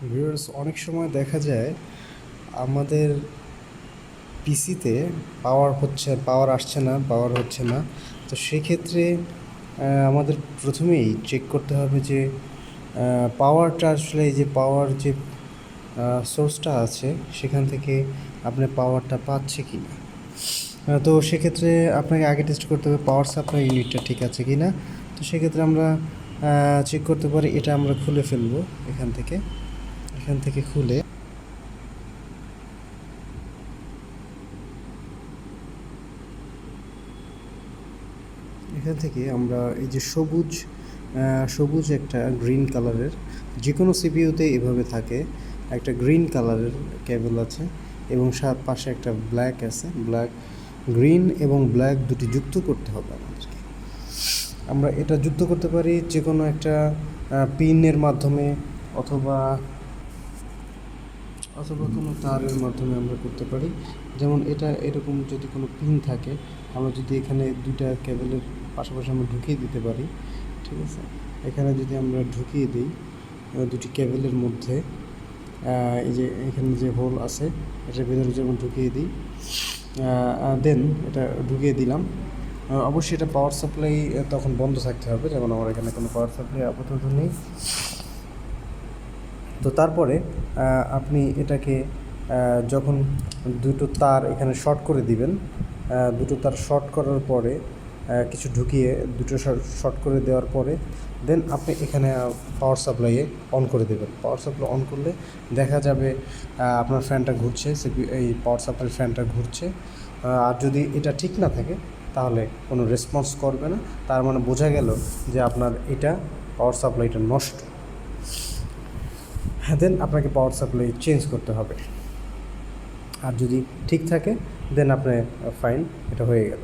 Viewers, অনেক সময় দেখা যায় আমাদের পিসিতে পাওয়ার আসছে না, পাওয়ার হচ্ছে না। তো সেক্ষেত্রে আমাদের প্রথমেই চেক করতে হবে যে পাওয়ারটা আসলে এই যে পাওয়ার যে সোর্সটা আছে সেখান থেকে আপনি পাওয়ারটা পাচ্ছে কি না। তো সেক্ষেত্রে আপনাকে আগে টেস্ট করতে হবে পাওয়ার সাপ্লাই ইউনিটটা ঠিক আছে কি না। তো সেক্ষেত্রে আমরা চেক করতে পারি, এটা আমরা খুলে ফেলবো এখান থেকে খুলে এখান থেকে আমরা এই যে সবুজ একটা গ্রিন কালারের, যে কোনো সিপিইউতে এভাবে থাকে, একটা গ্রিন কালারের কেবল আছে এবং পাশে একটা ব্ল্যাক আছে। গ্রিন এবং ব্ল্যাক দুটি যুক্ত করতে হবে আমাদেরকে। আমরা এটা যুক্ত করতে পারি যে কোনো একটা পিনের মাধ্যমে অথবা কোনো তারের মাধ্যমে আমরা করতে পারি। যেমন এটা এরকম যদি কোনো পিন থাকে, আমরা যদি এখানে দুইটা কেবলের পাশাপাশি আমরা ঢুকিয়ে দিতে পারি, ঠিক আছে। এখানে যদি আমরা ঢুকিয়ে দিই দুটি কেবলের মধ্যে, এই যে এখানে যে হোল আছে এটার ভিতরে যেমন ঢুকিয়ে দিই, দেন এটা ঢুকিয়ে দিলাম। অবশ্যই এটা পাওয়ার সাপ্লাই তখন বন্ধ থাকতে হবে, যেমন আমার এখানে কোনো পাওয়ার সাপ্লাই আপাতত নেই। তো তারপরে আপনি এটাকে যখন দুটো তার এখানে শর্ট করে দিবেন, দুটো তার শর্ট করার পরে কিছু ঢুকিয়ে দুটো শর্ট করে দেওয়ার পরে দেন আপনি এখানে পাওয়ার সাপ্লাইয়ে অন করে দেবেন। পাওয়ার সাপ্লাই অন করলে দেখা যাবে আপনার ফ্যানটা ঘুরছে, এই পাওয়ার সাপ্লাই ফ্যানটা ঘুরছে। আর যদি এটা ঠিক না থাকে তাহলে কোনো রেসপন্স করবে না, তার মানে বোঝা গেল যে আপনার এটা পাওয়ার সাপ্লাইটা নষ্ট। দেন আপনাকে পাওয়ার সাপ্লাই চেঞ্জ করতে হবে। আর যদি ঠিক থাকে দেন আপনার ফাইন, এটা হয়ে গেল।